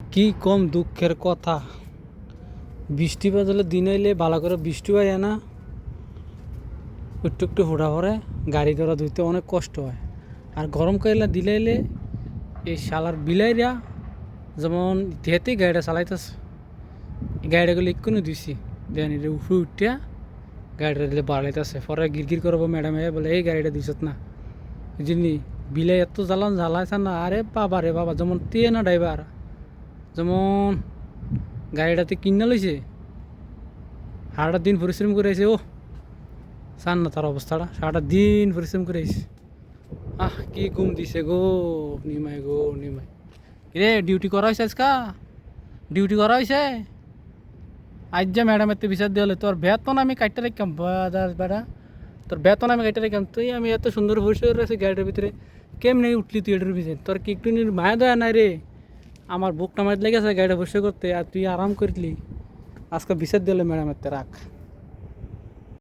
কি কম দুঃখের কথা, বৃষ্টি বাদলে দিন আইলে ভালো করে বৃষ্টি হয় না, একটু একটু ফোটা পরে গাড়ি ঘোড়া ধুইতে অনেক কষ্ট হয়। আর গরম কাইলা দিলাইলে এই শালার বিলাইরা যেমন দেহেতেই গাড়িটা চালাইতেছে, গাড়িগুলো এক্ষুনি ধুইছি দেন এটা উঠে উঠিয়া গাড়িটা দিলে বাড়াইতেছে, পরে গিরগির করবো ম্যাডামে বলে এই গাড়িটা দিছত না জিনি বিলাই এত জ্বালান জ্বালাইছে না। আরে বাবা রে বাবা, যেমন তে না ড্রাইভার, যেমন গাড়িটাতে কিনা লইছে, সারাটা দিন পরিশ্রম করে আইছে। ও চান না তার অবস্থাটা, সারাটা দিন পরিশ্রম করে আইছে। কি ঘুম দিছে গো নিমাই, গো নিমাই। রে ডিউটি করা হয়েছে আজকা, ডিউটি করা হয়েছে আজ যা ম্যাডাম এত বিচার দিয়ে হলে তোর বেতন আমি কাটতে রাখতাম বেড়া, তোর বেতন আমি কাটতে রাখতাম। তুই আমি এত সুন্দর বসে রয়েছে গাড়িটার ভিতরে, কেমনি উঠলি তুই এটার ভিতরে? তোর কি একটু মায়া দেয়া নাই রে? আমার বুকটা মার লেগেছে গাড়িটা বসে করতে, আর তুই আরাম করলি। আজকে বিচার দিলে ম্যাডাম এত রাখ।